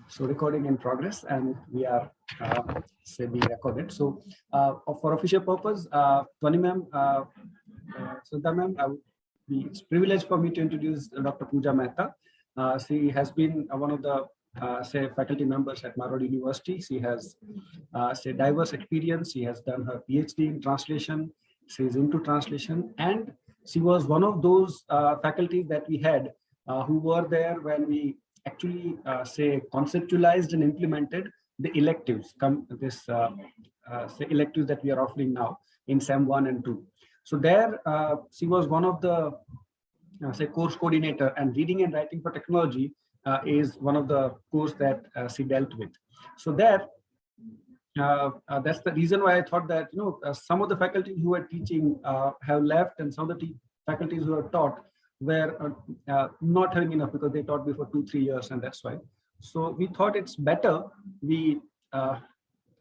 So recording in progress, and we are say being recorded. So for official purpose, Dhwani ma'am, Shraddha ma'am, it's a privilege for me to introduce Dr. Pooja Mehta. She has been one of the say faculty members at Marwadi University. She has say diverse experience. She has done her PhD in translation. She is into translation, and she was one of those faculty that we had who were there when we actually say conceptualized and implemented the electives. Say electives that we are offering now in SEM 1 and 2. So there, she was one of the say course coordinator, and reading and writing for technology is one of the course that she dealt with. So there, that's the reason why I thought that some of the faculty who are teaching have left, and some of the faculties who are taught were not having enough because they taught before 2-3 years, and that's why. So we thought it's better we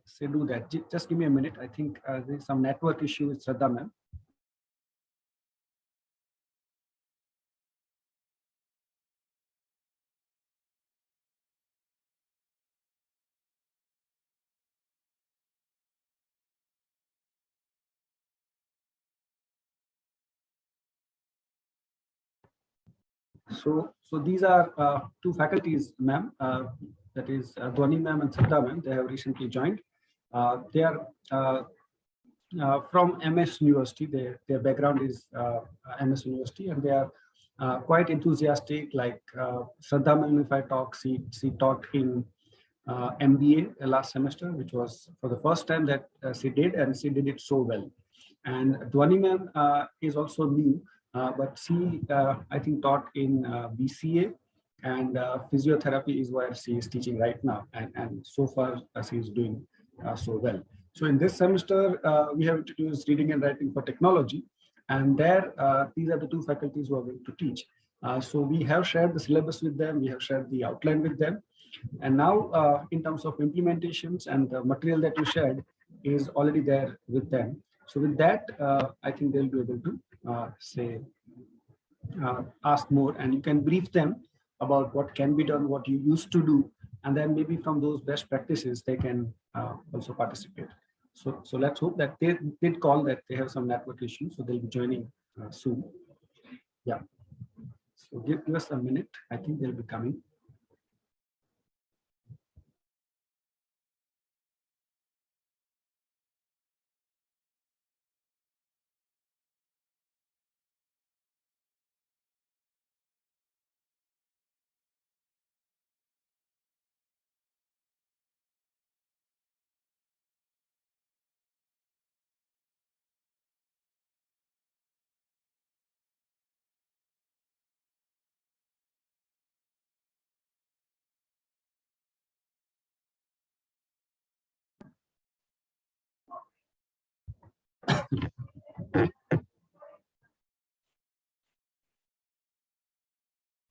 say do that. Just give me a minute. I think there's some network issue with Shraddha ma'am. So these are two faculties, ma'am. That is Dhwani ma'am and Shraddha ma'am. They have recently joined. They are from MS University. Their background is MS University, and they are quite enthusiastic. Like Shraddha ma'am, if I talk, she taught in MBA last semester, which was for the first time that she did, and she did it so well. And Dhwani ma'am is also new. But she, I think, taught in BCA, and physiotherapy is where she is teaching right now. And so far, she is doing so well. So in this semester, we have introduced reading and writing for technology. And there, these are the two faculties who are going to teach. So we have shared the syllabus with them. We have shared the outline with them. And now, in terms of implementations and the material that you shared is already there with them. So with that, I think they'll be able to say ask more, and you can brief them about what can be done, what you used to do, and then maybe from those best practices they can also participate. So let's hope that they did call that they have some network issues, so they'll be joining soon. Yeah. So give us a minute. I think they'll be coming.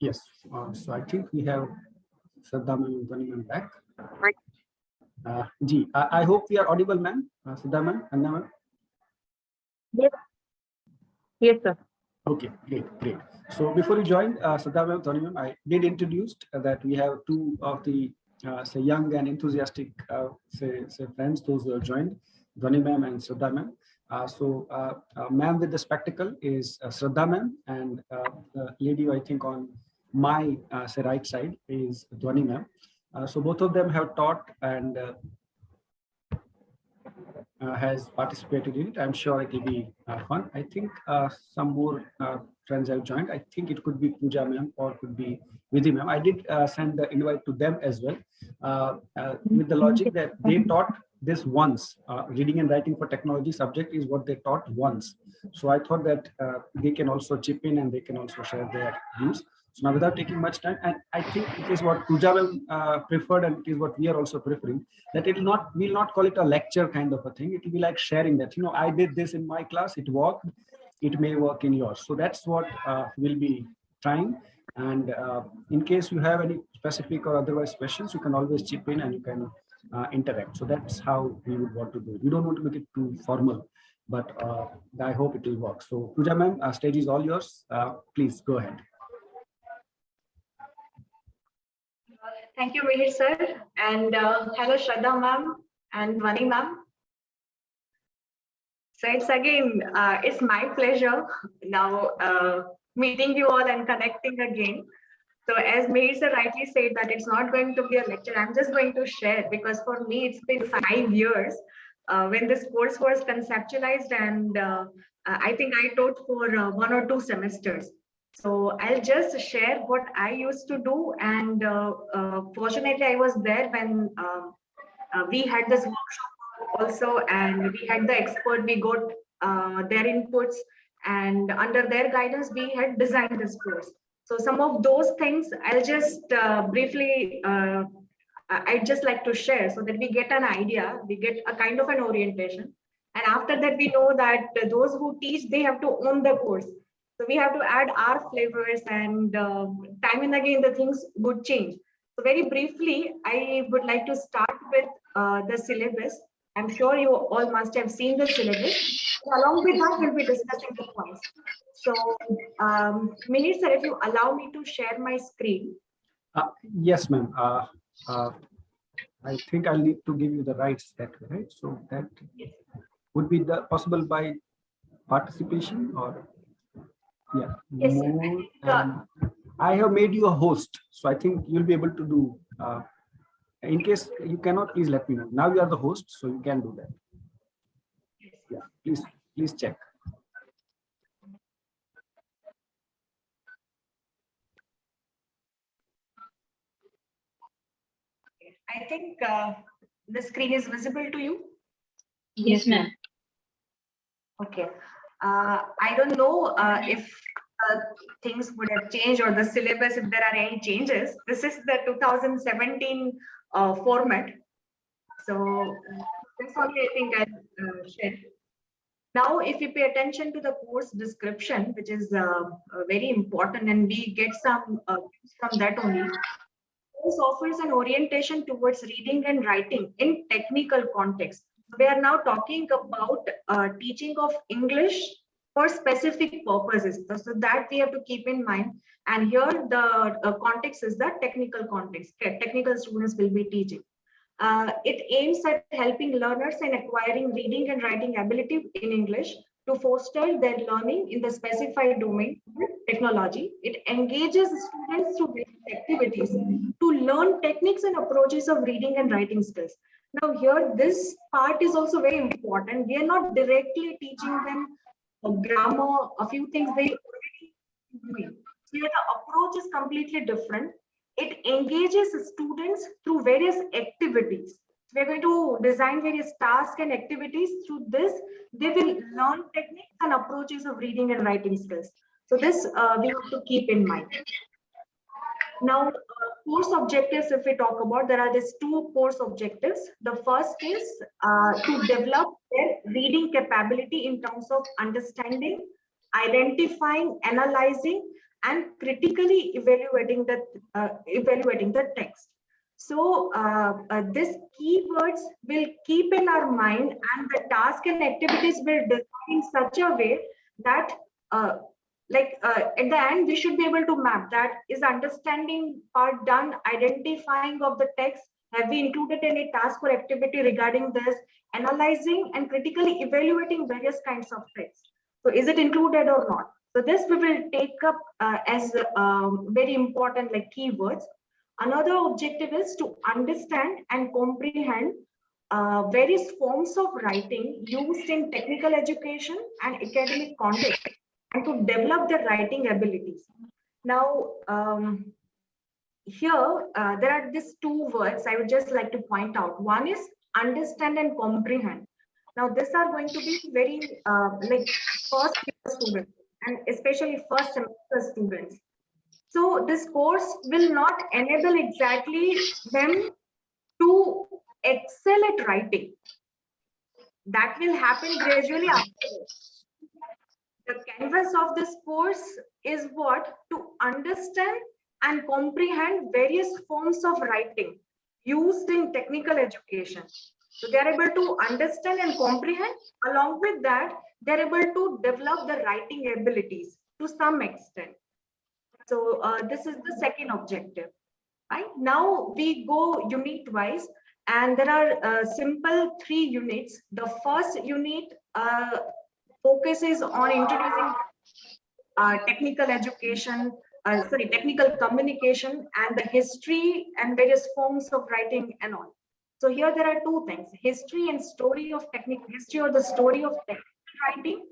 Yes, so I think we have Shraddha ma'am and Dhwani ma'am back. I hope we are audible, ma'am. Shraddha ma'am, Anna ma'am. Yes. Yes, sir. Okay, great. So before you joined, Shraddha ma'am, Dhwani ma'am, I did introduce that we have two of the say young and enthusiastic say friends, those who have joined, Dhwani ma'am and Shraddha ma'am. Ma'am with the spectacle is Shraddha ma'am, and the lady I think on my say right side is Dhwani ma'am. So both of them have taught and has participated in it. I'm sure it will be fun. I think some more friends have joined. I think it could be Pooja ma'am or could be Vidhi ma'am. I did send the invite to them as well, with the logic that they taught this once. Reading and writing for technology subject is what they taught once. So I thought that they can also chip in and they can also share their views. So now, without taking much time, and I think it is what Pooja preferred, and it is what we are also preferring, that we'll not call it a lecture kind of a thing. It will be like sharing that, I did this in my class, it worked, it may work in yours. So that's what we'll be trying. And in case you have any specific or otherwise questions, you can always chip in and you can interact. So that's how we would want to do it. We don't want to make it too formal, but I hope it will work. So Pooja ma'am, stage is all yours. Please go ahead. Thank you, Mihir sir, and hello Shraddha ma'am and Dhwani ma'am. So it's my pleasure now meeting you all and connecting again. So as Mehir sir rightly said that it's not going to be a lecture, I'm just going to share because for me it's been 5 years when this course was conceptualized, and I think I taught for 1 or 2 semesters. So I'll just share what I used to do, and fortunately I was there when we had this workshop also, and we had the expert, we got their inputs, and under their guidance we had designed this course. So some of those things I'll just briefly I'd just like to share so that we get an idea, we get a kind of an orientation, and after that we know that those who teach, they have to own the course. So we have to add our flavors, and time and again the things would change. So very briefly, I would like to start with the syllabus. I'm sure you all must have seen the syllabus. Along with that, we'll be discussing the points. So, Mihir sir, if you allow me to share my screen. Yes, ma'am. I think I'll need to give you the rights that way, right? So that would be the possible by participation, or yeah. Yes, More, I have made you a host, so I think you'll be able to do. In case you cannot, please let me know. Now you are the host, so you can do that. Yeah, please check. I think the screen is visible to you. Yes, ma'am. Okay. I don't know if things would have changed or the syllabus, if there are any changes. This is the 2017 format. So that's only I think I'll share. Now, if you pay attention to the course description, which is very important, and we get some views from that only. Course offers an orientation towards reading and writing in technical context. We are now talking about teaching of English for specific purposes. So that we have to keep in mind. And here the context is the technical context. Technical students will be teaching. It aims at helping learners in acquiring reading and writing ability in English to foster their learning in the specified domain technology. It engages students through various activities to learn techniques and approaches of reading and writing skills. Now here, this part is also very important. We are not directly teaching them grammar, a few things they already doing. So here the approach is completely different. It engages students through various activities. We're going to design various tasks and activities. Through this, they will learn techniques and approaches of reading and writing skills. So this we have to keep in mind. Now, course objectives, if we talk about, there are these 2 course objectives. The first is to develop their reading capability in terms of understanding, identifying, analyzing, and critically evaluating the text. So these keywords will keep in our mind, and the task and activities will design in such a way that at the end, we should be able to map that. Is understanding part done, identifying of the text, have we included any task or activity regarding this, analyzing and critically evaluating various kinds of text. So is it included or not? So this we will take up as very important like keywords. Another objective is to understand and comprehend various forms of writing used in technical education and academic context, and to develop their writing abilities. Now, here there are these 2 words I would just like to point out. One is understand and comprehend. Now, these are going to be very like first year students, and especially first semester students. So this course will not enable exactly them to excel at writing. That will happen gradually afterwards. The canvas of this course is what? To understand and comprehend various forms of writing used in technical education. So they are able to understand and comprehend. Along with that, they are able to develop the writing abilities to some extent. So this is the second objective. Right now we go unit wise, and there are simple 3 units. The first unit focuses on introducing technical education, technical communication, and the history and various forms of writing and all. So here there are two things: history and story of technical history, or the story of technical writing,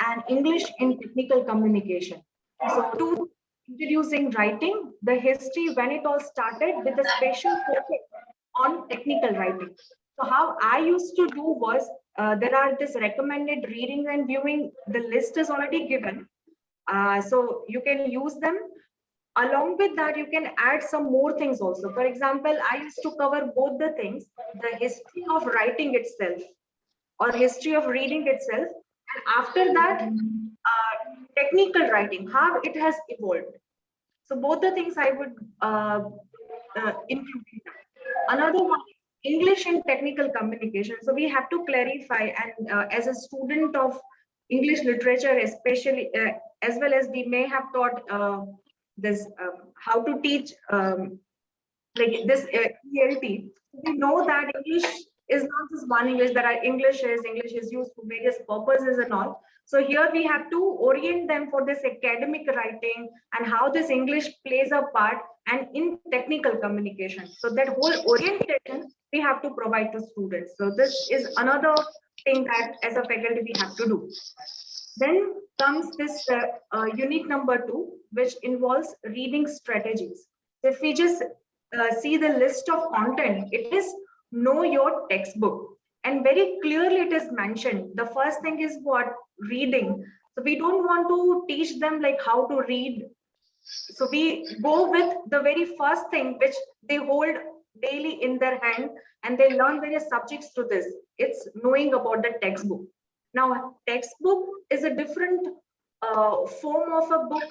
and English in technical communication. So two, introducing writing, the history when it all started with a special focus on technical writing. So how I used to do was, there are this recommended reading and viewing, the list is already given. So you can use them. Along with that, you can add some more things also. For example, I used to cover both the things: the history of writing itself or history of reading itself, and after that, technical writing, how it has evolved. So both the things I would include in that. Another one, English in technical communication. So we have to clarify, and as a student of English literature, especially, as well as we may have taught this how to teach like this ELT. We know that English is not just one English. There are English is used for various purposes and all. So here we have to orient them for this academic writing and how this English plays a part and in technical communication. So that whole orientation we have to provide to students. So this is another thing that as a faculty we have to do. Then comes this unit number 2, which involves reading strategies. If we just see the list of content, it is know your textbook. And very clearly it is mentioned. The first thing is what? Reading. So we don't want to teach them like how to read. So we go with the very first thing which they hold daily in their hand, and they learn various subjects through this. It's knowing about the textbook. Now, textbook is a different form of a book.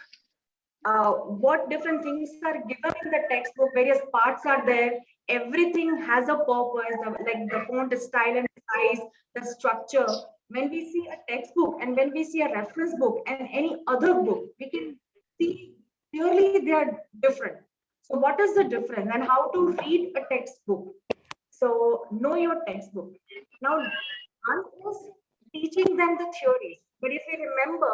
What different things are given in the textbook, various parts are there. Everything has a purpose, like the font style and size, the structure. When we see a textbook and when we see a reference book and any other book, we can see clearly they are different. So what is the difference and how to read a textbook? So know your textbook. Now, one is teaching them the theories. But if you remember,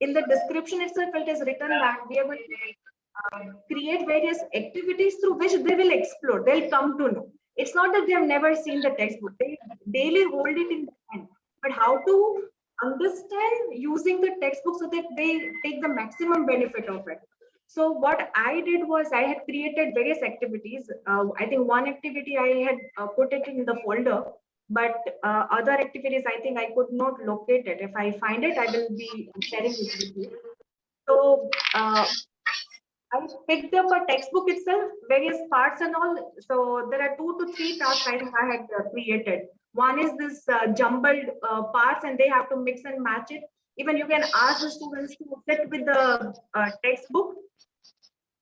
in the description itself, it is written that we are going to create various activities through which they will explore, they'll come to know. It's not that they have never seen the textbook, they daily hold it in their hand. But how to understand using the textbook so that they take the maximum benefit of it. So what I did was I had created various activities. I think one activity I had put it in the folder, but other activities I think I could not locate it. If I find it, I will be sharing it with you. So I picked up a textbook itself, various parts and all. So there are 2 to 3 tasks I think I had created. One is this jumbled parts, and they have to mix and match it. Even you can ask the students to sit with the textbook,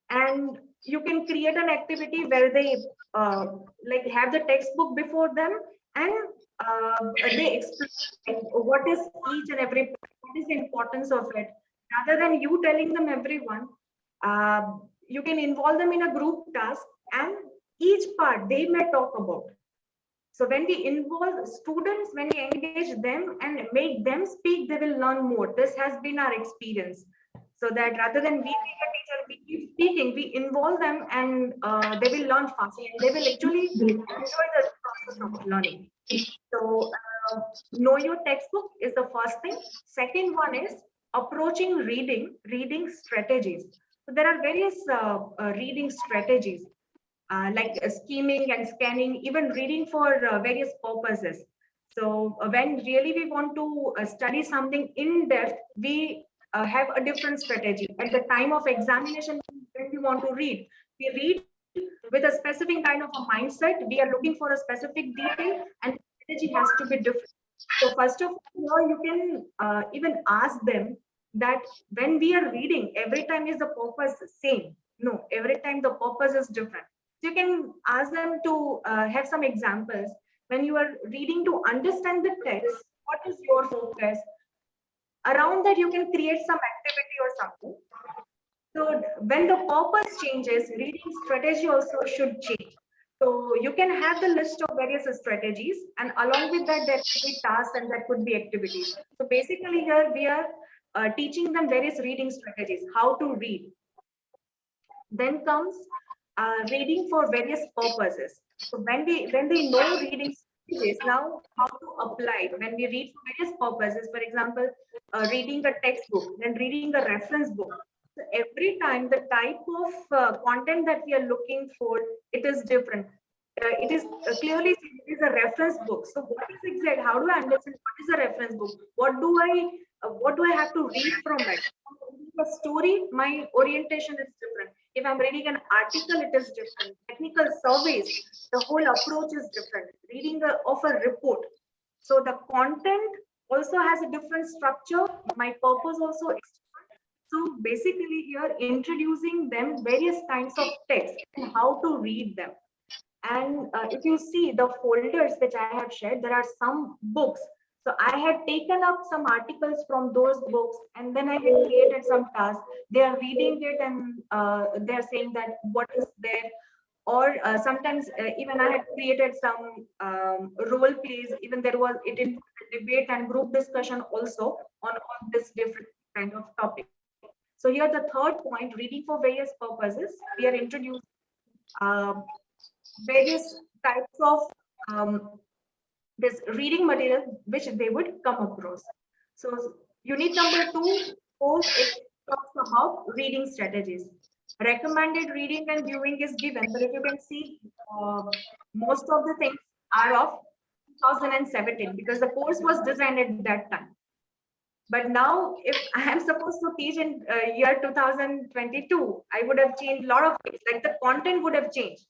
and you can create an activity where they like have the textbook before them, and they explain what is each and every part, what is the importance of it. Rather than you telling them everyone, you can involve them in a group task, and each part they may talk about. So when we involve students, when we engage them and make them speak, they will learn more. This has been our experience. So that rather than we being a teacher, we keep speaking, we involve them, and they will learn faster, and they will actually enjoy the process of learning. So know your textbook is the first thing. Second one is approaching reading strategies. So there are various reading strategies. Like scheming and scanning, even reading for various purposes. So when really we want to study something in depth, we have a different strategy. At the time of examination, when we want to read, we read with a specific kind of a mindset. We are looking for a specific detail, and strategy has to be different. So first of all, you can even ask them that when we are reading, every time is the purpose same? No, every time the purpose is different. So you can ask them to have some examples. When you are reading to understand the text, what is your focus? Around that, you can create some activity or something. So when the purpose changes, reading strategy also should change. So you can have the list of various strategies, and along with that, there could be tasks and there could be activities. So basically here we are teaching them various reading strategies, how to read. Then comes reading for various purposes. So when they know reading strategies, now how to apply it. When we read for various purposes, for example, reading a textbook, then reading a reference book. So every time the type of content that we are looking for, it is different. It is clearly said it is a reference book. So what is exact? How do I understand what is a reference book? What do I have to read from it? A story, my orientation is different. If I'm reading an article, it is different. Technical surveys, the whole approach is different. Reading of a report. So the content also has a different structure. My purpose also is different. So basically here introducing them various kinds of text and how to read them. And if you see the folders which I have shared, there are some books. So I had taken up some articles from those books, and then I had created some tasks. They are reading it and they're saying that what is there. Or sometimes even I had created some role plays. Even there was it in debate and group discussion also on this different kind of topic. So here the third point, reading for various purposes. We are introducing uh, various types of this reading material which they would come across. So unit number 2, course, it talks about reading strategies. Recommended reading and viewing is given, but if you can see, most of the things are of 2017 because the course was designed at that time. But now, if I am supposed to teach in year 2022, I would have changed a lot of things. Like the content would have changed,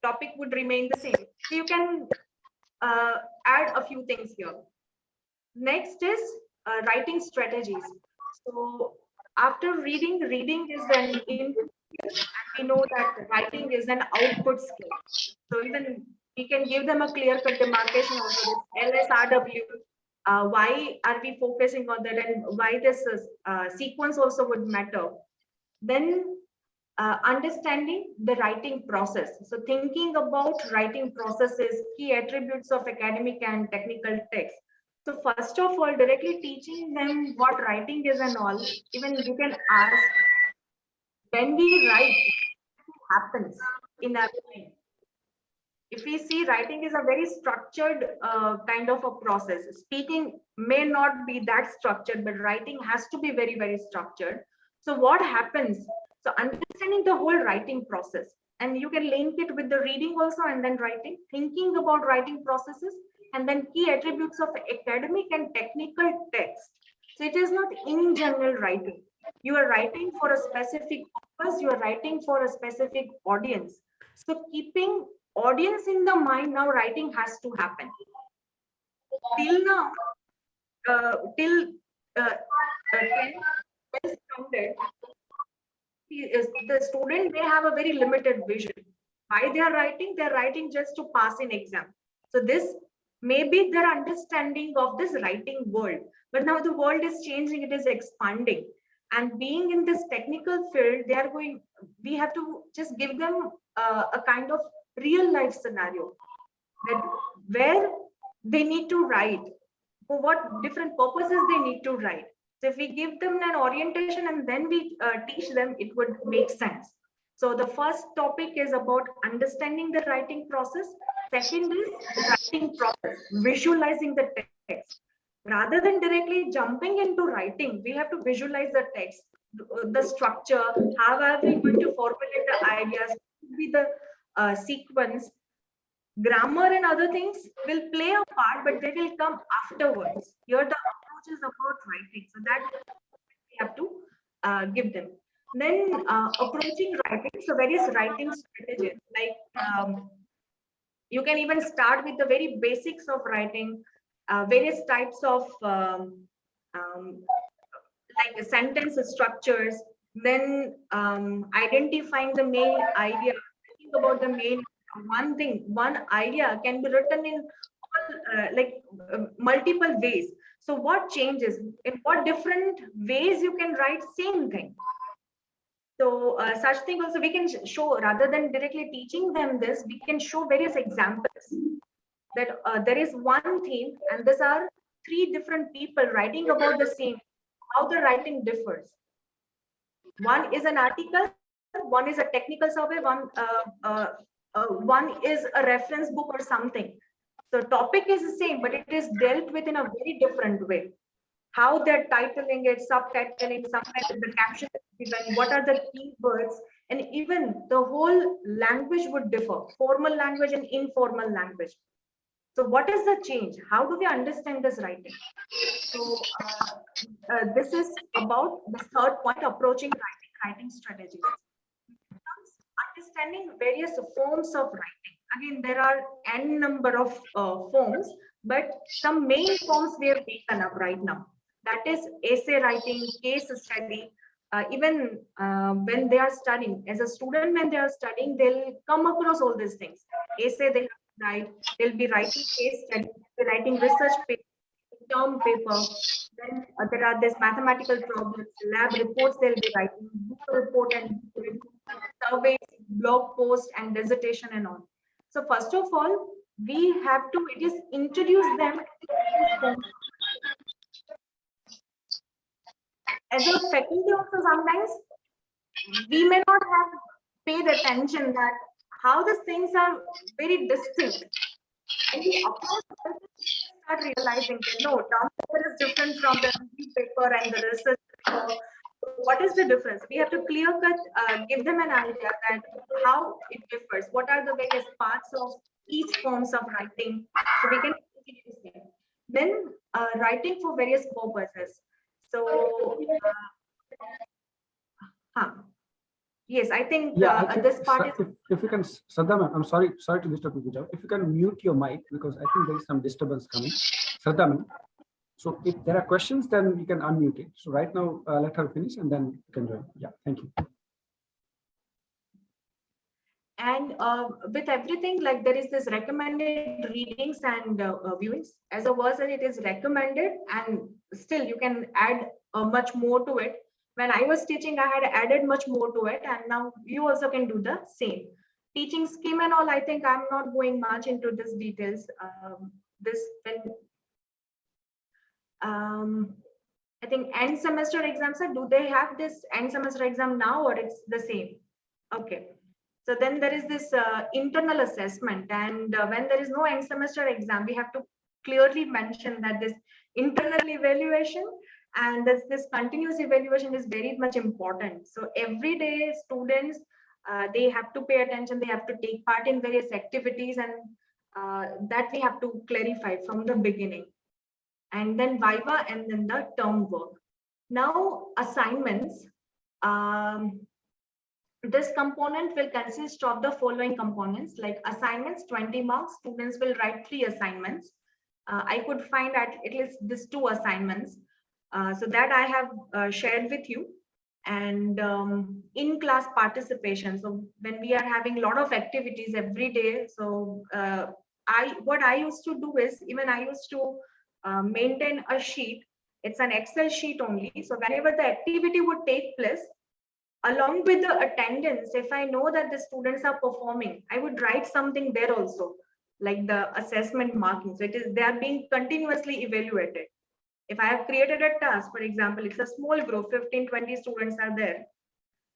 topic would remain the same. So you can uh, add a few things here. Next is writing strategies. So after reading, reading is an input skill, and we know that writing is an output skill. So even we can give them a clear-cut demarcation also. This LSRW. Why are we focusing on that, and why this sequence also would matter? Then understanding the writing process. So thinking about writing processes, key attributes of academic and technical text. So first of all, directly teaching them what writing is and all, even you can ask, when we write, what happens in our mind? If we see, writing is a very structured kind of a process. Speaking may not be that structured, but writing has to be very, very structured. So what happens? So understanding the whole writing process, and you can link it with the reading also and then writing, thinking about writing processes, and then key attributes of academic and technical text. So it is not in general writing. You are writing for a specific purpose, you are writing for a specific audience. So keeping audience in the mind, now writing has to happen. Till now, till 10th standard, the student, they have a very limited vision. Why they're writing just to pass in exam. So this may be their understanding of this writing world. But now the world is changing, it is expanding. And being in this technical field, we have to just give them a kind of real life scenario that where they need to write, for what different purposes they need to write. So if we give them an orientation and then we teach them, it would make sense. So the first topic is about understanding the writing process. Second is writing process, visualizing the text. Rather than directly jumping into writing, we have to visualize the text, the structure, how are we going to formulate the ideas, be the sequence. Grammar and other things will play a part, but they will come afterwards. Here, the approach is about writing, so that we have to give them. Then approaching writing, so various writing strategies, like you can even start with the very basics of writing, various types of like sentence structures, then identifying the main idea, thinking about the main one idea can be written in all, multiple ways. So what changes? In what different ways you can write same thing? So such thing also we can show, rather than directly teaching them this, we can show various examples that there is one theme and these are three different people writing about the same, how the writing differs. One is an article, one is a technical survey, one is a reference book or something. So topic is the same, but it is dealt with in a very different way. How they're titling it, subtitling, sometimes the caption is given, what are the keywords, and even the whole language would differ, formal language and informal language. So what is the change? How do we understand this writing? So this is about the third point, approaching writing strategies. Understanding various forms of writing. Again, there are n number of forms, but some main forms we have taken up right now. That is essay writing, case study. Even when they are studying, as a student, when they are studying, they'll come across all these things. Essay they have to write, they'll be writing case study, they're writing research paper, term paper. Then there are these mathematical problems, lab reports they'll be writing, book report and surveys, blog posts, and dissertation and all. So first of all, we have to introduce them as a faculty. Also, sometimes we may not have paid attention that how these things are very distinct. And we start realizing that no, term paper is different from the review paper and the research paper. What is the difference? We have to clear cut, give them an idea that how it differs. What are the various parts of each forms of writing? So we can introduce them. Then writing for various purposes. So, yes, I think this part is. If you can, Shraddha ma'am, I'm sorry to disturb you, Pooja. If you can mute your mic because I think there is some disturbance coming. Shraddha ma'am. So if there are questions, then we can unmute it. So right now, let her finish and then you can join. Yeah, thank you. And with everything, like there is this recommended readings and viewings. As a version, it is recommended, and still you can add much more to it. When I was teaching, I had added much more to it, and now you also can do the same. Teaching scheme and all, I think I'm not going much into this details. I think end semester exams are, do they have this end semester exam now or it's the same? Okay. So then there is this internal assessment, and when there is no end semester exam, we have to clearly mention that this internal evaluation and this continuous evaluation is very much important. So every day students, they have to pay attention, they have to take part in various activities, and that we have to clarify from the beginning. And then viva, and then the term work. Now assignments. This component will consist of the following components, like assignments, 20 marks. Students will write 3 assignments. I could find at least these 2 assignments. So that I have shared with you. And in-class participation. So when we are having a lot of activities every day, so what I used to do is, even I used to maintain a sheet. It's an Excel sheet only. So whenever the activity would take place, along with the attendance, if I know that the students are performing, I would write something there also, like the assessment marking. So it is, they are being continuously evaluated. If I have created a task, for example, it's a small group, 15, 20 students are there.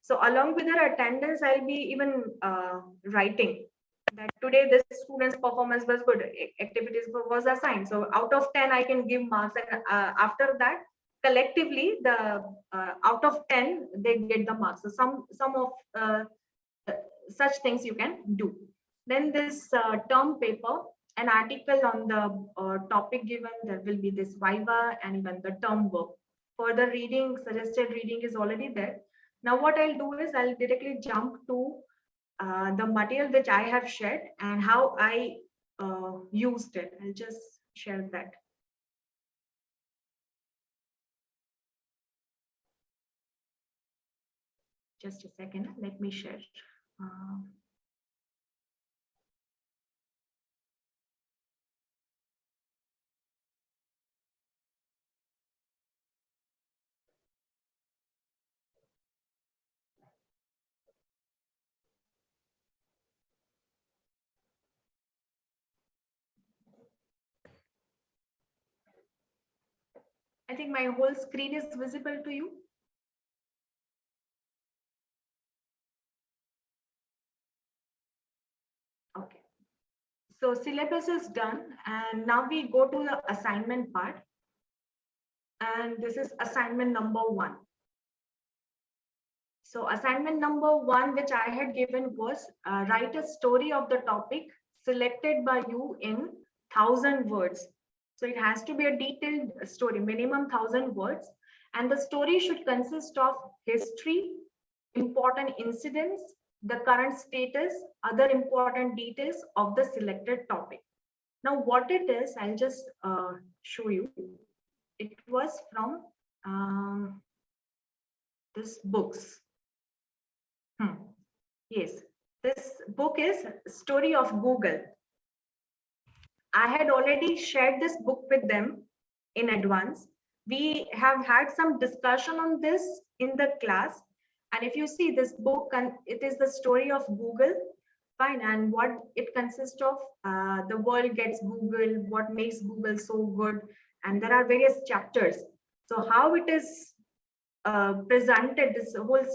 So along with their attendance, I'll be even writing that today this student's performance was good, activities was assigned. So out of 10, I can give marks, and after that, collectively, the out of 10, they get the marks. So some of such things you can do. Then this term paper, an article on the topic given, there will be this viva and even the term work. Further reading, suggested reading is already there. Now what I'll do is I'll directly jump to the material which I have shared and how I used it. I'll just share that. Just a second, let me share. think my whole screen is visible to you. Okay. So syllabus is done, and now we go to the assignment part. And this is assignment number 1. So assignment number 1, which I had given, was write a story of the topic selected by you in 1,000 words. So it has to be a detailed story, minimum 1,000 words. And the story should consist of history, important incidents, the current status, other important details of the selected topic. Now, what it is, I'll just show you. It was from this books. Yes, this book is Story of Google. I had already shared this book with them in advance. We have had some discussion on this in the class. And if you see this book, it is the story of Google. Fine. And what it consists of, the world gets Google, what makes Google so good. And there are various chapters. So how it is presented, this whole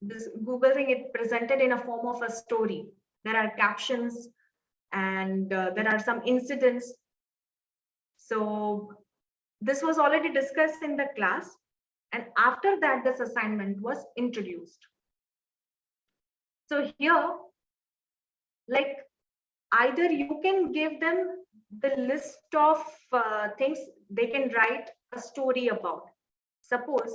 this Google thing, it presented in a form of a story. There are captions and there are some incidents. So this was already discussed in the class. And after that, this assignment was introduced. So here, like, either you can give them the list of things they can write a story about. Suppose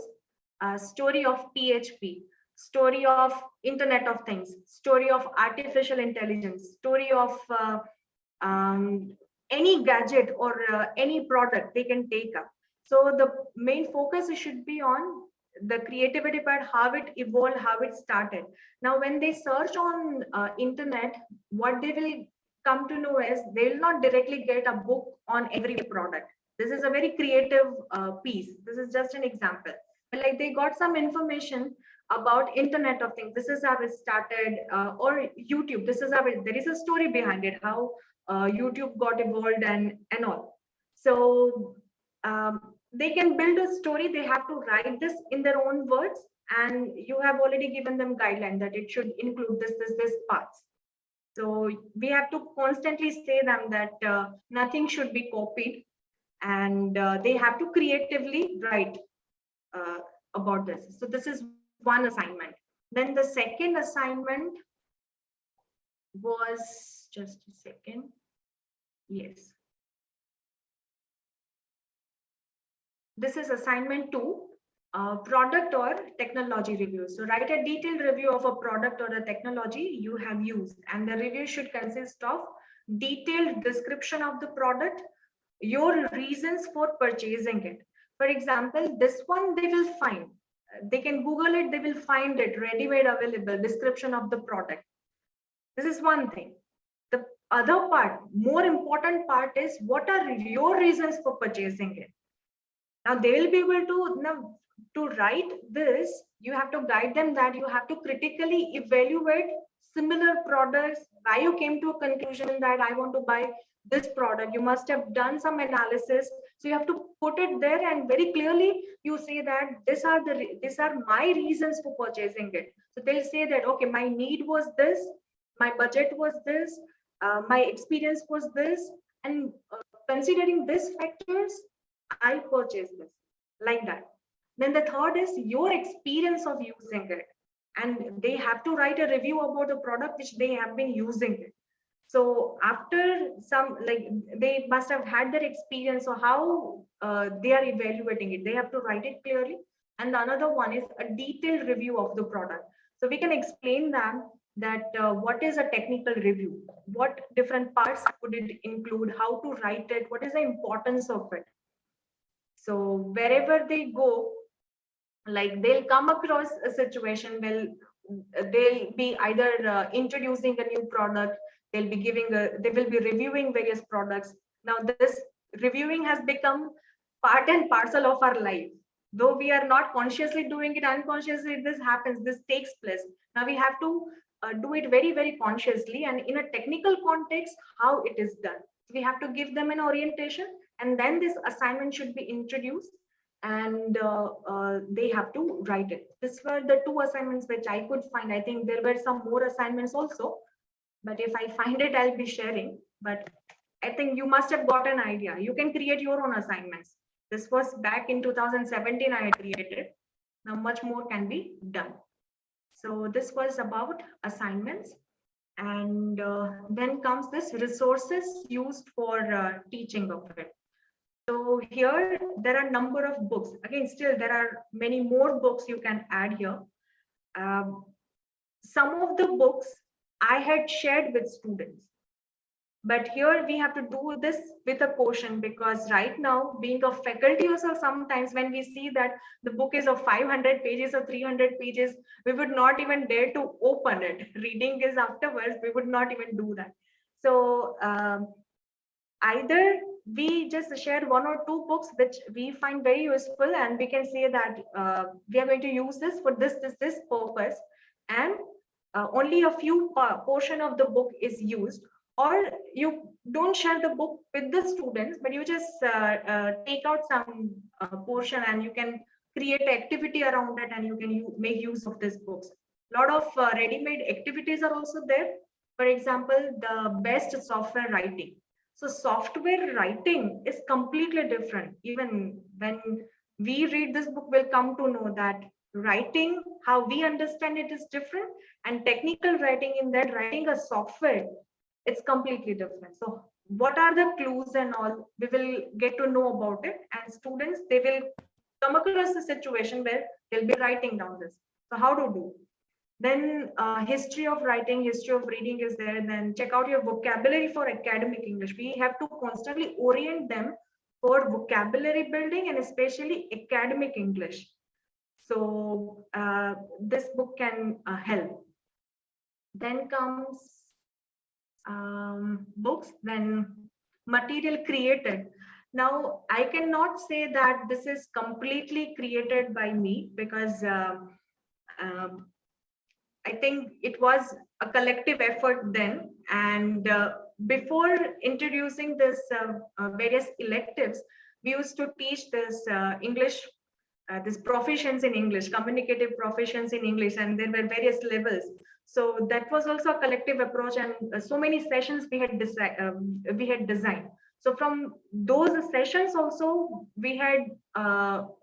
a story of PHP, story of Internet of Things, story of artificial intelligence, story of any gadget or any product they can take up. So the main focus should be on the creativity part, how it evolved, how it started. Now, when they search on internet, what they will come to know is they will not directly get a book on every product. This is a very creative piece. This is just an example. But like they got some information about Internet of Things. This is how it started, or YouTube. This is how there is a story behind it, how YouTube got evolved and all. So they can build a story. They have to write this in their own words, and you have already given them guideline that it should include this parts. So we have to constantly say them that nothing should be copied, and they have to creatively write about this. So this is one assignment. Then the second assignment was, just a second. Yes. This is assignment 2, product or technology review. So write a detailed review of a product or a technology you have used, and the review should consist of detailed description of the product, your reasons for purchasing it. For example, this one they will find. They can Google it, they will find it ready-made available, description of the product. This is one thing. The other part, more important part, is what are your reasons for purchasing it. Now they will be able to write this. You have to guide them that you have to critically evaluate similar products, why you came to a conclusion that I want to buy this product. You must have done some analysis. So you have to put it there and very clearly you say that these are my reasons for purchasing it. So they'll say that, okay, my need was this, my budget was this, my experience was this, and considering these factors, I purchased this, like that. Then the third is your experience of using it. And they have to write a review about the product which they have been using it. So after some, like they must have had their experience or how they are evaluating it. They have to write it clearly. And the another one is a detailed review of the product. So we can explain them that what is a technical review, what different parts would it include, how to write it, what is the importance of it. So wherever they go, like they'll come across a situation where they'll be either introducing a new product, they will be reviewing various products. Now this reviewing has become part and parcel of our life. Though we are not consciously doing it, unconsciously this happens, this takes place. Now we have to do it very, very consciously, and in a technical context, how it is done. We have to give them an orientation and then this assignment should be introduced, and they have to write it. These were the two assignments which I could find. I think there were some more assignments also, but if I find it, I'll be sharing. But I think you must have got an idea. You can create your own assignments. This was back in 2017 I had created. Now much more can be done. So this was about assignments. And then comes this resources used for teaching of it. So here there are a number of books. Again, still there are many more books you can add here. Some of the books I had shared with students. But here we have to do this with a caution, because right now, being a faculty also, sometimes when we see that the book is of 500 pages or 300 pages, we would not even dare to open it. Reading is afterwards, we would not even do that. So either we just share one or two books which we find very useful, and we can say that we are going to use this for this purpose, and only a few portion of the book is used. Or you don't share the book with the students, but you just take out some portion, and you can create activity around it, and you can make use of these books. A lot of ready-made activities are also there. For example, the best software writing. So software writing is completely different. Even when we read this book, we'll come to know that writing, how we understand it, is different, and technical writing, in that writing a software, it's completely different. So what are the clues and all, we will get to know about it, and students, they will come across a situation where they'll be writing down this. So how to do? Then history of writing, history of reading is there. Then check out your vocabulary for academic English. We have to constantly orient them for vocabulary building, and especially academic English. So this book can help. Then comes books, then material created. Now, I cannot say that this is completely created by me, because I think it was a collective effort then. And before introducing this various electives, we used to teach this English, this proficiency in English, communicative proficiency in English, and there were various levels. So that was also a collective approach, and so many sessions we had designed. So from those sessions also, we had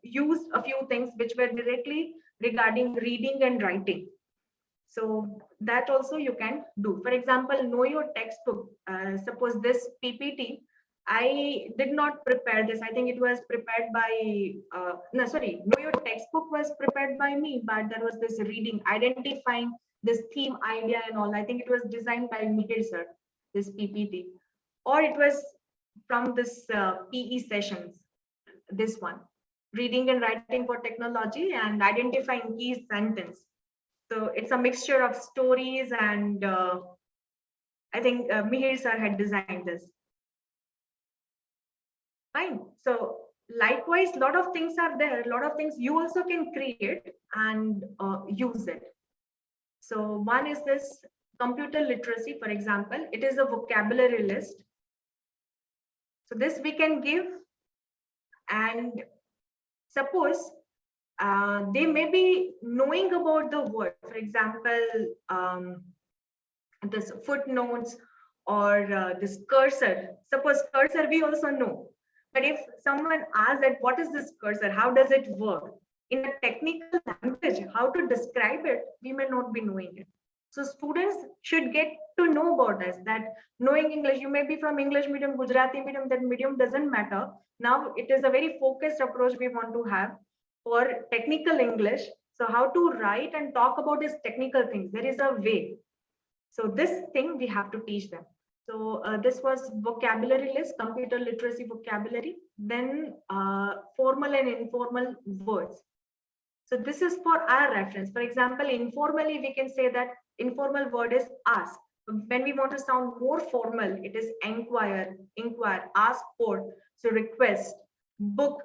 used a few things which were directly regarding reading and writing. So that also you can do. For example, know your textbook. Suppose this PPT, I did not prepare this. I think it was prepared by, know your textbook was prepared by me, but there was this reading, identifying this theme idea and all. I think it was designed by Mihir sir, this PPT. Or it was from this PE sessions, this one, reading and writing for technology and identifying key sentence. So it's a mixture of stories, and I think Mihir sir had designed this. Fine. So likewise, a lot of things are there. A lot of things you also can create and use it. So one is this computer literacy, for example. It is a vocabulary list. So this we can give, and suppose they may be knowing about the word. For example, this footnotes or this cursor. Suppose cursor we also know. But if someone asks that what is this cursor, how does it work? In a technical language, how to describe it, we may not be knowing it. So students should get to know about this, that knowing English, you may be from English medium, Gujarati medium, that medium doesn't matter. Now it is a very focused approach we want to have for technical English. So how to write and talk about these technical things, there is a way. So this thing we have to teach them. So this was vocabulary list, computer literacy vocabulary, then formal and informal words. So this is for our reference. For example, informally, we can say that informal word is ask. When we want to sound more formal, it is inquire, ask for, so request, book,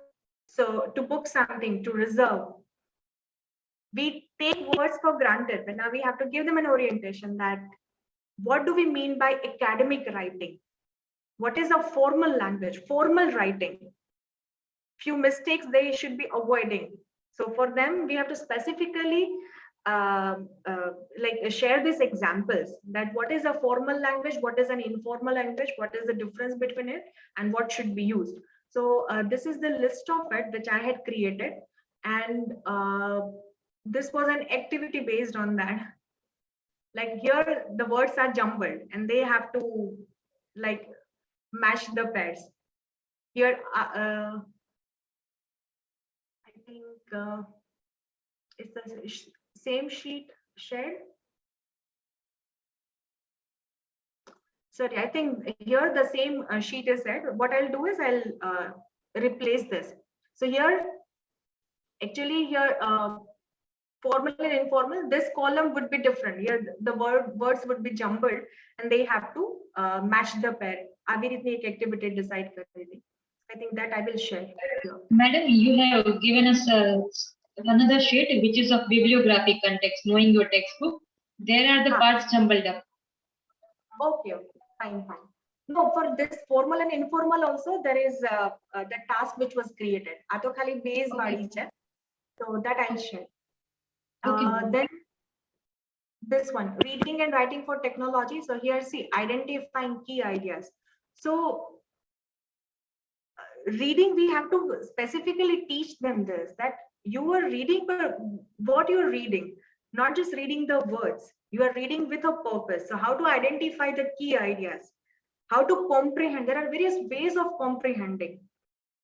so to book something, to reserve. We take words for granted, but now we have to give them an orientation that what do we mean by academic writing? what is a formal language, formal writing. Few mistakes they should be avoiding. So for them, we have to specifically share these examples, that what is a formal language, what is an informal language, what is the difference between it, and what should be used. So this is the list of it which I had created, and this was an activity based on that. Like here, the words are jumbled, and they have to like match the pairs. Here, I think it's the same sheet shared. Sorry, I think here the same sheet is there. What I'll do is I'll replace this. So here, actually here, formal and informal, this column would be different. Here the words would be jumbled, and they have to match the pair. Avi ritni ek activity decide kar rahi thi. I think that I will share here. Madam, you have given us another sheet which is of bibliographic context, knowing your textbook. There are the parts jumbled up. Okay, fine. No, for this formal and informal also, there is the task which was created. Ato khali base wali hai. So that I'll share. Then this one, reading and writing for technology. So here, see, identifying key ideas. So reading, we have to specifically teach them this, that you are reading, but what you're reading, not just reading the words, you are reading with a purpose. So how to identify the key ideas, how to comprehend. There are various ways of comprehending.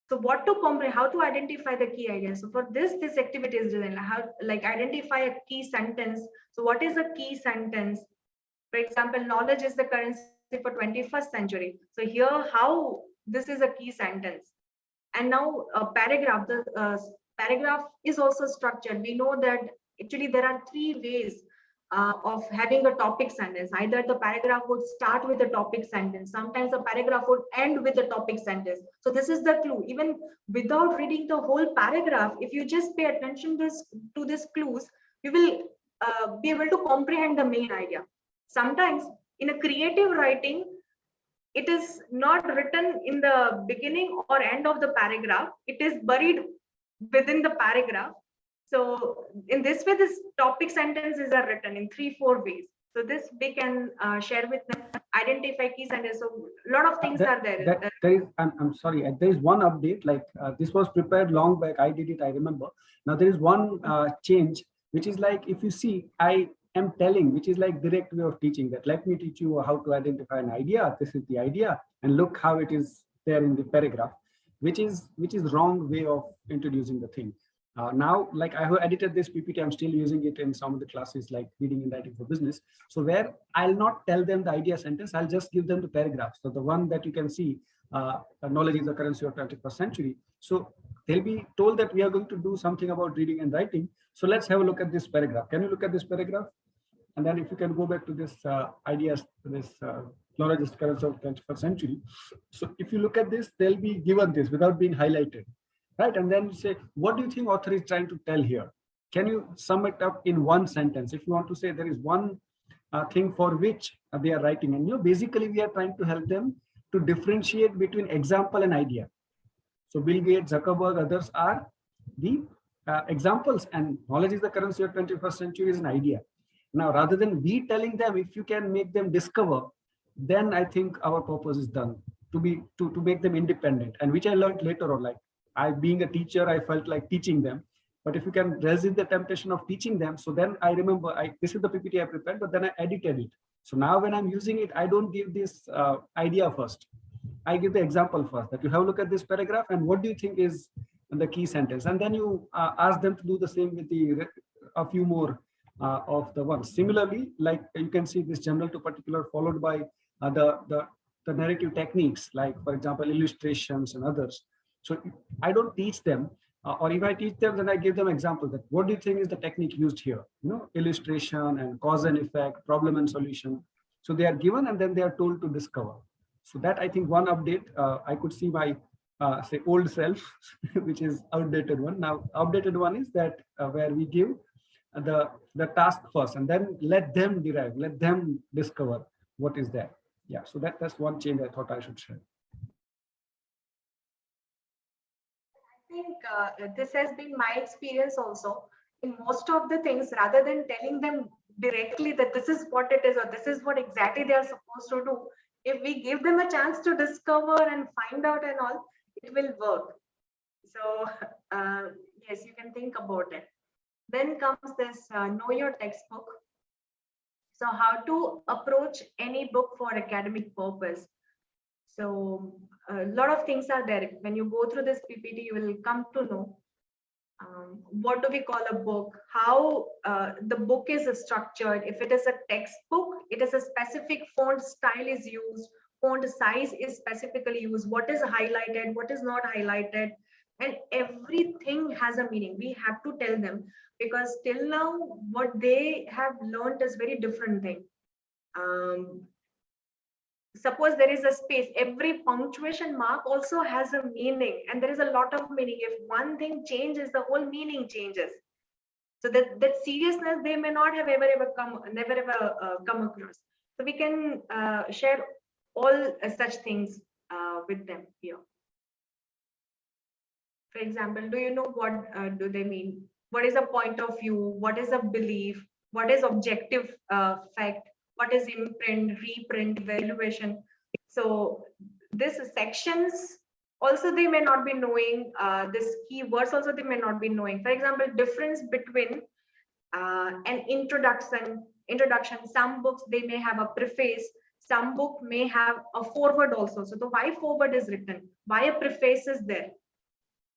So what to comprehend, how to identify the key ideas. So for this activity is designed, how like identify a key sentence. So what is a key sentence? For example, knowledge is the currency for 21st century. So here, how this is a key sentence. And now a paragraph, the paragraph is also structured. We know that actually there are three ways of having a topic sentence. Either the paragraph would start with a topic sentence. Sometimes the paragraph would end with a topic sentence. So this is the clue. Even without reading the whole paragraph, if you just pay attention to these clues, you will be able to comprehend the main idea. Sometimes in a creative writing, it is not written in the beginning or end of the paragraph. It is buried within the paragraph. So in this way, this topic sentences are written in 3-4 ways. So this we can share with them, identify key sentences. So a lot of things are there. There is, I'm sorry, there is one update, like this was prepared long back. I did it, I remember. Now there is one change, which is like, if you see, I am telling, which is like direct way of teaching, that let me teach you how to identify an idea. This is the idea, and look how it is there in the paragraph, which is wrong way of introducing the thing. Now, like I have edited this PPT, I'm still using it in some of the classes like reading and writing for business. So where I'll not tell them the idea sentence, I'll just give them the paragraph. So the one that you can see, knowledge is the currency of 21st century. So they'll be told that we are going to do something about reading and writing. So let's have a look at this paragraph. Can you look at this paragraph? And then if you can go back to this ideas, this knowledge is the currency of 21st century. So if you look at this, they'll be given this without being highlighted. Right, and then you say, what do you think author is trying to tell here? Can you sum it up in one sentence? If you want to say there is one thing for which they are writing, and basically we are trying to help them to differentiate between example and idea. So Bill Gates, Zuckerberg, others are the examples, and knowledge is the currency of 21st century is an idea. Now, rather than we telling them, if you can make them discover, then I think our purpose is done, to make them independent, and which I learned later on, like, being a teacher, I felt like teaching them. But if you can resist the temptation of teaching them, so then I remember, this is the PPT I prepared, but then I edited it. So now when I'm using it, I don't give this idea first. I give the example first, that you have a look at this paragraph and what do you think is the key sentence? And then you ask them to do the same with a few more of the ones. Similarly, like you can see this general to particular followed by the narrative techniques, like for example, illustrations and others. So I don't teach them, or if I teach them, then I give them examples that what do you think is the technique used here? Illustration and cause and effect, problem and solution. So they are given and then they are told to discover. So that I think one update, I could see my say old self, which is outdated one. Now updated one is that where we give the task first and then let them derive, let them discover what is there. yeah, so that's one change I thought I should share. I think this has been my experience also. In most of the things, rather than telling them directly that this is what it is or this is what exactly they are supposed to do, if we give them a chance to discover and find out and all, it will work. So yes, you can think about it. Then comes this know your textbook. So how to approach any book for academic purpose. So a lot of things are there. When you go through this PPT, you will come to know what do we call a book, how the book is structured. If it is a textbook, it is a specific font style is used, font size is specifically used, what is highlighted, what is not highlighted, and everything has a meaning. We have to tell them, because till now what they have learned is very different thing. Suppose there is a space, every punctuation mark also has a meaning, and there is a lot of meaning. If one thing changes, the whole meaning changes. So that seriousness they may not have ever come across. So we can share all such things with them here. For example, do you know what do they mean? What is a point of view? What is a belief? What is objective fact? What is imprint, reprint, evaluation? So this sections also they may not be knowing. This keywords also they may not be knowing. For example, difference between an introduction. Some books they may have a preface. Some book may have a foreword also. So the why foreword is written, why a preface is there.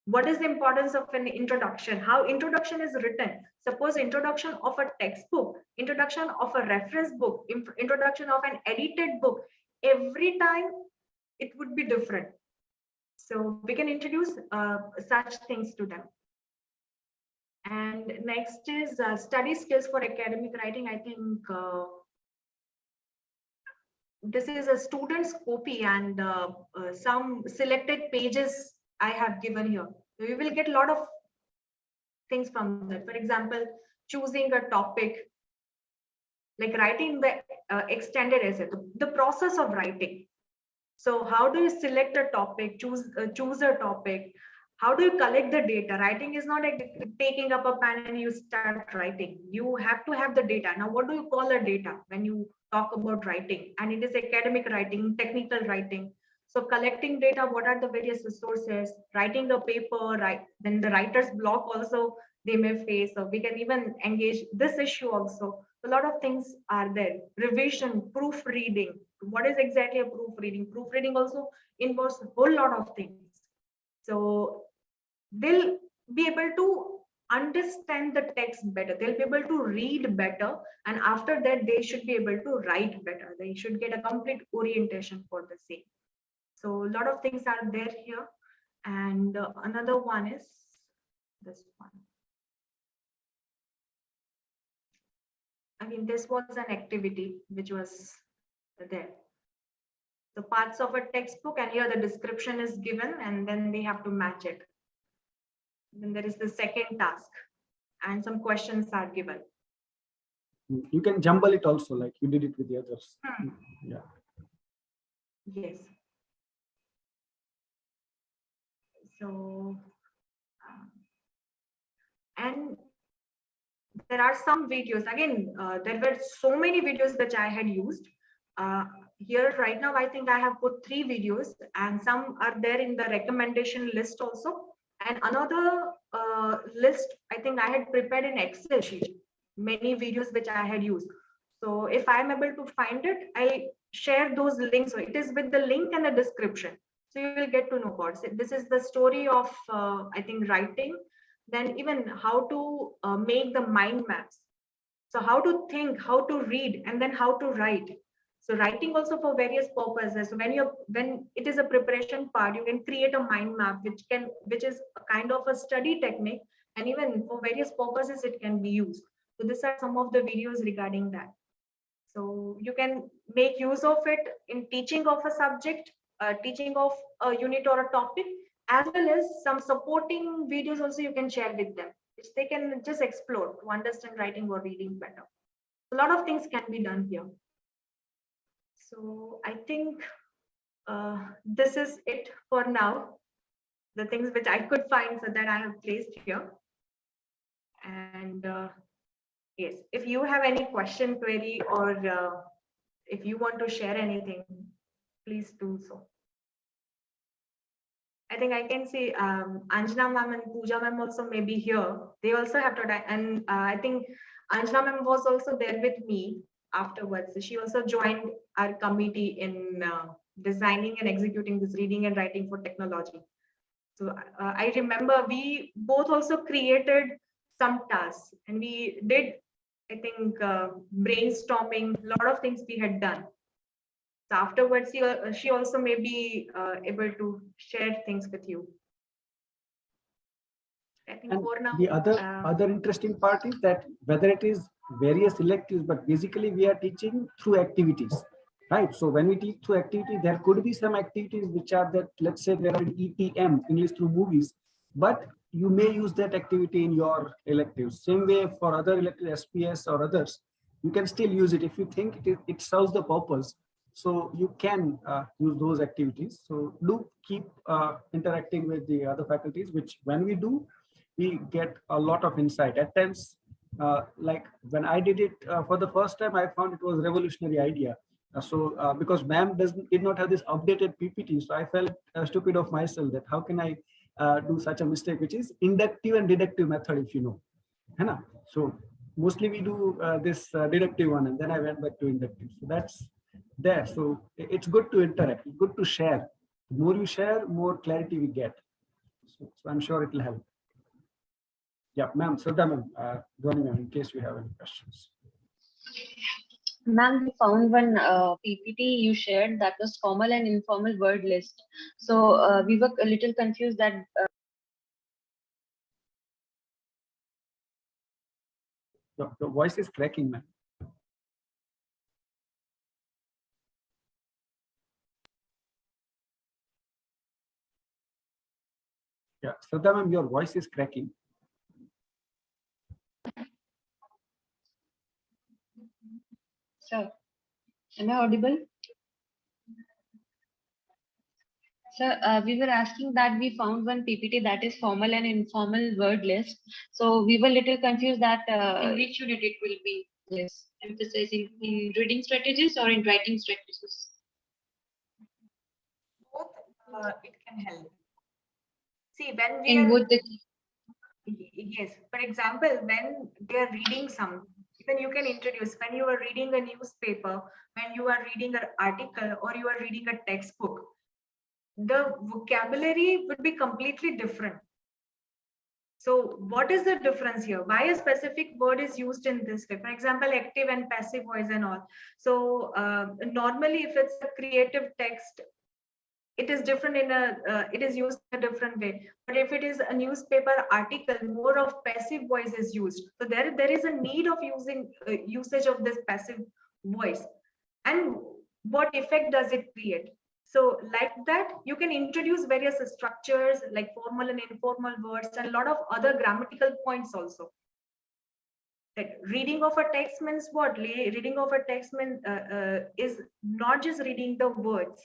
What is the importance of an introduction? How introduction is written? Suppose introduction of a textbook, introduction of a reference book, introduction of an edited book. Every time it would be different. So we can introduce such things to them. And next is study skills for academic writing. I think this is a student's copy and some selected pages I have given here. We will get a lot of things from that. For example, choosing a topic, like writing the extended essay, the process of writing. So how do you select a topic, choose a topic? How do you collect the data? Writing is not like taking up a pen and you start writing. You have to have the data. Now, what do you call a data when you talk about writing? And it is academic writing, technical writing. So collecting data, what are the various resources, writing the paper, right? Then the writer's block also they may face. So we can even engage this issue also. A lot of things are there. Revision, proofreading. What is exactly a proofreading? Proofreading also involves a whole lot of things. So they'll be able to understand the text better. They'll be able to read better. And after that, they should be able to write better. They should get a complete orientation for the same. So a lot of things are there here. And another one is this one. I mean, this was an activity which was there. The parts of a textbook, and here the description is given, and then they have to match it. Then there is the second task, and some questions are given. You can jumble it also, like you did it with the others. Yeah. Yes. So, and there are some videos. Again, there were so many videos which I had used. Here right now, I think I have put 3 videos, and some are there in the recommendation list also. And another list, I think I had prepared in Excel sheet, many videos which I had used. So if I'm able to find it, I'll share those links. So it is with the link and the description. So you will get to know about it. This is the story of, I think, writing. Then even how to make the mind maps. So how to think, how to read, and then how to write. So writing also for various purposes. So when it is a preparation part, you can create a mind map, which is a kind of a study technique, and even for various purposes it can be used. So these are some of the videos regarding that. So you can make use of it in teaching of a subject, teaching of a unit or a topic, as well as some supporting videos also you can share with them, which they can just explore to understand writing or reading better. A lot of things can be done here. So I think this is it for now. The things which I could find, so that I have placed here. And yes, if you have any question, query, or if you want to share anything, please do so. I think I can see Anjana ma'am and Pooja ma'am also may be here. They also have to die. And I think Anjana ma'am was also there with me afterwards. She also joined our committee in designing and executing this reading and writing for technology. So I remember we both also created some tasks, and we did, I think, brainstorming, a lot of things we had done. So afterwards, she also may be able to share things with you. I think And for now, the other interesting part is that whether it is various electives, but basically we are teaching through activities, right? So when we teach through activity, there could be some activities which are that, let's say there are ETM, English through movies, but you may use that activity in your electives. Same way for other electives, SPS or others, you can still use it if you think it serves the purpose. So you can use those activities. So do keep interacting with the other faculties, which when we do, we get a lot of insight. At times, like when I did it for the first time, I found it was a revolutionary idea. Because ma'am did not have this updated PPT, so I felt stupid of myself that how can I do such a mistake, which is inductive and deductive method, if you know. So mostly we do this deductive one, and then I went back to inductive. So that's there. So it's good to interact, good to share. The more you share, more clarity we get. So I'm sure it will help. Yeah, ma'am, Shraddha ma'am, Dhwani ma'am, in case you have any questions. Ma'am, we found one PPT you shared that was formal and informal word list. So we were a little confused that. The voice is cracking, ma'am. Yeah, Shraddha ma'am, your voice is cracking. Sir, am I audible? Sir, we were asking that we found one PPT that is formal and informal word list. So we were a little confused that In which unit it will be? yes, Emphasizing in reading strategies or in writing strategies? both it can help. See, when we In are, both the yes, for example, when they are reading some, then you can introduce, when you are reading a newspaper, when you are reading an article, or you are reading a textbook, the vocabulary would be completely different. So what is the difference here? Why a specific word is used in this way? For example, active and passive voice and all. So normally if it's a creative text, it is different in it is used in a different way. But if it is a newspaper article, more of passive voice is used. So there is a need of using usage of this passive voice. And what effect does it create? So like that, you can introduce various structures like formal and informal words and a lot of other grammatical points also. That reading of a text means what? Reading of a text is not just reading the words,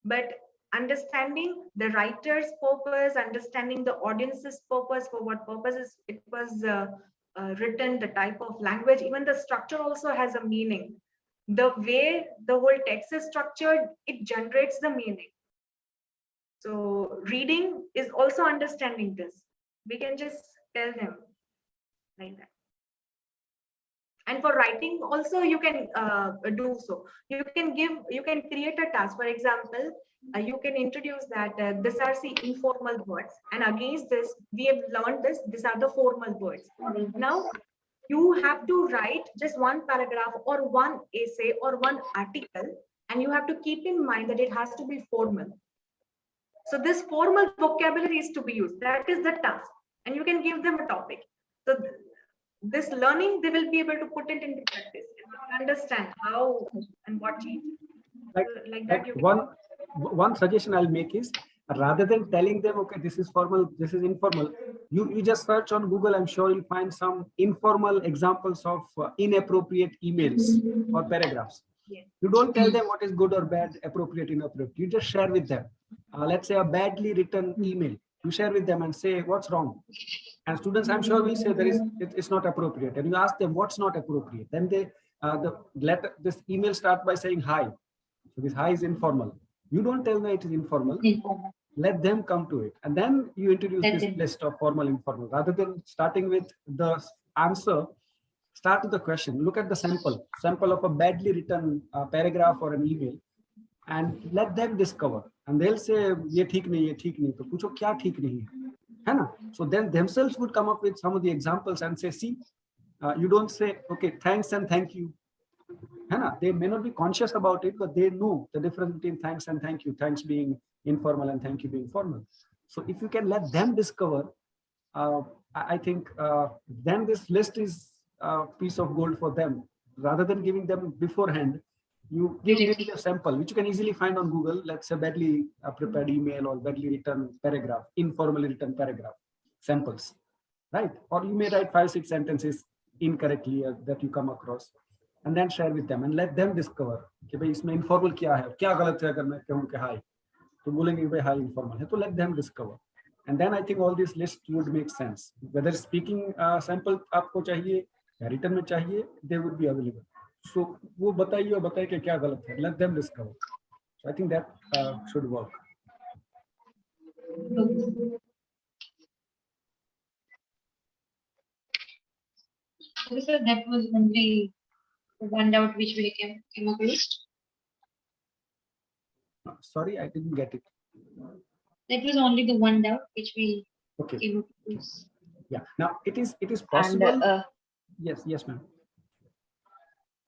but understanding the writer's purpose, understanding the audience's purpose, for what purposes it was written, the type of language, even the structure also has a meaning. The way the whole text is structured, it generates the meaning. So reading is also understanding this. We can just tell them like that. And for writing also you can do so. You can create a task. For example, you can introduce that these are the informal words, and against this we have learned this. These are the formal words. Now you have to write just one paragraph or one essay or one article, and you have to keep in mind that it has to be formal. So this formal vocabulary is to be used. That is the task, and you can give them a topic. So this learning, they will be able to put it into practice and understand how and what change. Like that, you can. One suggestion I'll make is, rather than telling them, okay, this is formal, this is informal, you just search on Google. I'm sure you'll find some informal examples of inappropriate emails or paragraphs. Yes. You don't tell them what is good or bad, appropriate, inappropriate. You just share with them. Let's say a badly written email. You share with them and say what's wrong. And students, I'm sure, will say it's not appropriate. And you ask them what's not appropriate. Then they this email start by saying hi. So this hi is informal. You don't tell them it is informal. Let them come to it. And then you introduce this list of formal, informal. Rather than starting with the answer, start with the question. Look at the sample of a badly written paragraph or an email, and let them discover. And they'll say, ye theek nahi, ye theek nahi. To pucho kya theek nahi hai na? So then themselves would come up with some of the examples and say, see, you don't say, okay, thanks and thank you. They may not be conscious about it, but they know the difference between thanks and thank you. Thanks being informal and thank you being formal. So if you can let them discover, I think then this list is a piece of gold for them. Rather than giving them beforehand, you give them a sample, which you can easily find on Google. Let's say badly prepared email or badly written paragraph, informally written paragraph, samples, right? Or you may write 5-6 sentences incorrectly that you come across, and then share with them and let them discover कि भाई इसमें informal क्या है, क्या गलत है अगर मैं कहूँ कि hi, तो बोलेंगे भाई hi informal है, तो let them discover. And then I think all these lists would make sense. Whether speaking sample आपको चाहिए या written में चाहिए, they would be available. So वो बताइए और बताइए कि क्या गलत है. Let them discover. So I think that should work. So that was only one doubt which we came across. Sorry, I didn't get it. That was only the one doubt which we Okay. came across. Yeah. Now it is possible. And, yes, ma'am.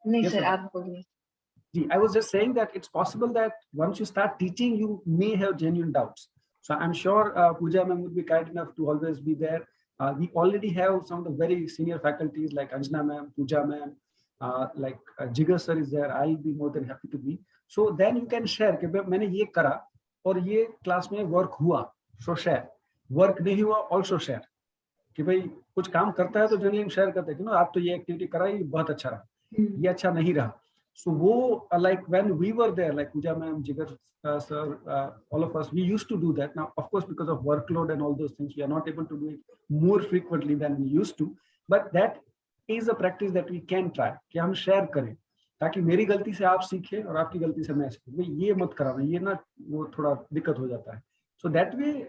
नहीं Yes, sir, ma'am. आप बोलिए. I was just saying that it's possible that once you start teaching, you may have genuine doubts. So I'm sure Pooja ma'am would be kind enough to always be there. We already have some of the very senior faculties like Anjana ma'am, Pooja ma'am, like Jigar sir is there. I'll be more than happy to be. So then you can share कि मैंने ये करा और ये class में work हुआ. So share. Work नहीं हुआ, also share. कि भाई कुछ काम करता है तो जनरली शेयर करते हैं कि ना आप तो ये एक्टिविटी कराई, बहुत अच्छा रहा, ये अच्छा नहीं रहा. So वो like when we were there, like Pooja ma'am, Jigar sir, all of us, we used to do that. Now, of course, because of workload and all those things, we are not able to do it more frequently than we used to. But that is a practice that we can try. कि हम share करें, ताकि मेरी गलती से आप सीखें और आपकी गलती से मैं सीखूं. भाई ये मत कराना, ये ना वो थोड़ा दिक्कत हो जाता है. So that way,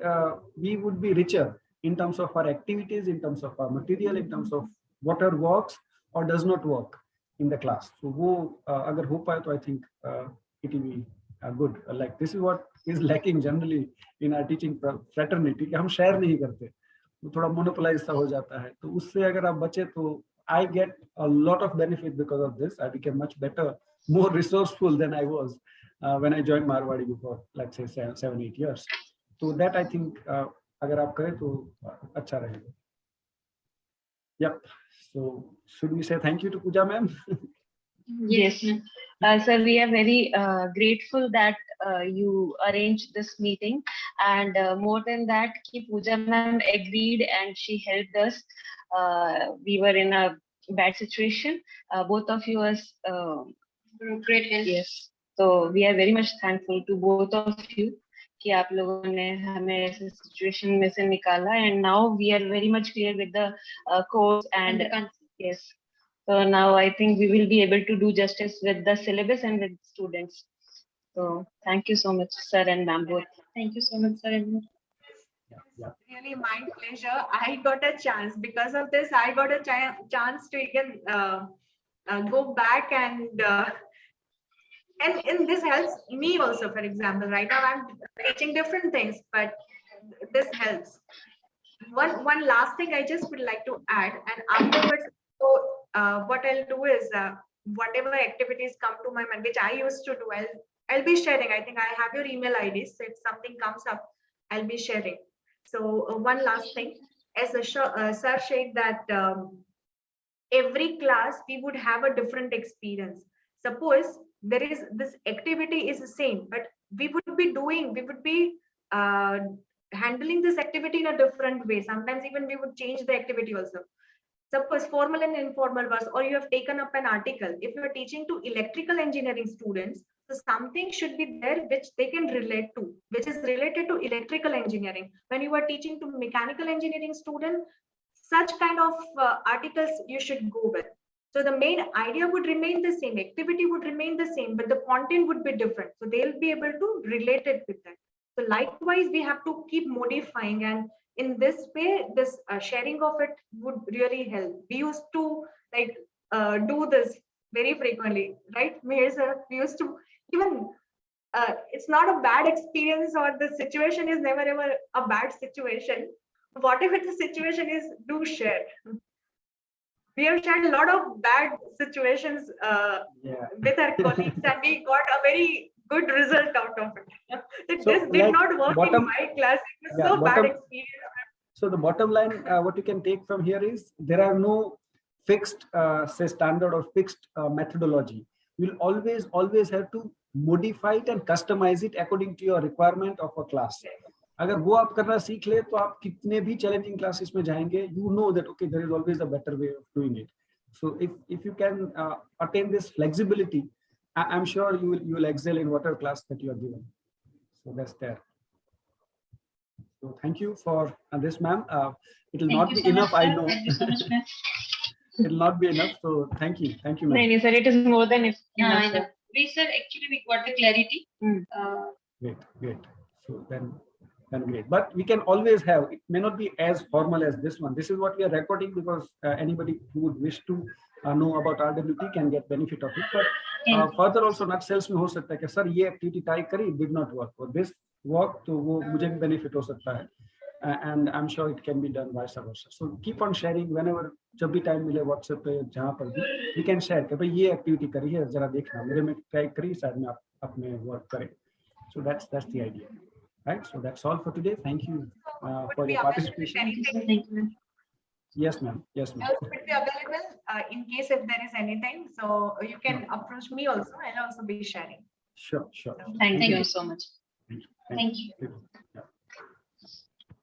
we would be richer in terms of our activities, in terms of our material, in terms of whatever works or does not work in the class. So वो अगर हो पाए तो I think it will be good. Like this is what is lacking generally in our teaching fraternity कि हम share नहीं करते, वो थोड़ा monopolize सा हो जाता है. तो उससे अगर आप बचे तो I get a lot of benefit because of this. I became much better, more resourceful than I was when I joined Marwadi before, let's say 7-8 years. So that I think अगर आप करें तो अच्छा रहेगा. Yep. So should we say thank you to Pooja ma'am? Yes, sir, we are very grateful that you arranged this meeting, and more than that, ki Pooja ma'am agreed and she helped us. We were in a bad situation. Both of you was Great help. yes. So we are very much thankful to both of you कि आप लोगों ने हमें ऐसे situation में से निकाला, and now we are very much clear with the course and yes. So now I think we will be able to do justice with the syllabus and with students. So thank you so much, sir and ma'am both. Thank you so much, sir. Yeah. Really my pleasure. I got a chance because of this. I got a chance to again go back and this helps me also. For example, right now I'm teaching different things, but this helps. One last thing I just would like to add, and afterwards, so what I'll do is whatever activities come to my mind, which I used to do, I'll be sharing. I think I have your email IDs. So if something comes up, I'll be sharing. So one last thing, as sir said that every class we would have a different experience. Suppose there is this activity is the same, but we would be handling this activity in a different way. Sometimes even we would change the activity also. Suppose formal and informal was, or you have taken up an article. If you are teaching to electrical engineering students, so something should be there which they can relate to, which is related to electrical engineering. When you are teaching to mechanical engineering student, such kind of articles you should go with. So the main idea would remain the same, activity would remain the same, but the content would be different. So they'll be able to relate it with that. So likewise, we have to keep modifying, and in this way, this sharing of it would really help. We used to like do this very frequently, right? Mihir sir, we used to even, it's not a bad experience, or the situation is never ever a bad situation. Whatever the situation is, do share. We have shared a lot of bad situations with our colleagues, and we got a very good result out of it. This did like not work in my class. It was so bad experience. So the bottom line, what you can take from here is there are no fixed, say, standard or fixed methodology. You'll always have to modify it and customize it according to your requirement of a class. अगर वो आप करना सीख ले तो आप कितने भी challenging classes में जाएंगे, you know that okay, there is always a better way of doing it. So if you can attain this flexibility, I'm sure you will excel in whatever class that you are given. So that's there. So thank you for this, ma'am. It will not be enough, I know. Thank you so much, ma'am. It will not be enough. So thank you, ma'am. No, sir, it is more than enough. Sir. We, sir, actually we got the clarity. Great. So then great. But we can always have, it may not be as formal as this one. This is what we are recording because anybody who would wish to know about RWT can get benefit of it. But further also not sales में हो सकता है कि sir ये activity try करी, it did not work. For this work तो वो मुझे भी benefit हो सकता है. And I'm sure it can be done vice versa. So keep on sharing whenever, जब भी time मिले WhatsApp पे जहाँ पर भी, we can share कि भाई ये activity करी है, जरा देखना मेरे में try करी, शायद मैं अपने work करें. So that's the idea. Right, so that's all for today. Thank you for your participation. Thank you. Yes, ma'am. Yes, ma'am. I'll be available in case if there is anything. So you can approach me also. I'll also be sharing. Sure. Thank you so much. Thank you. Thank you. Yeah.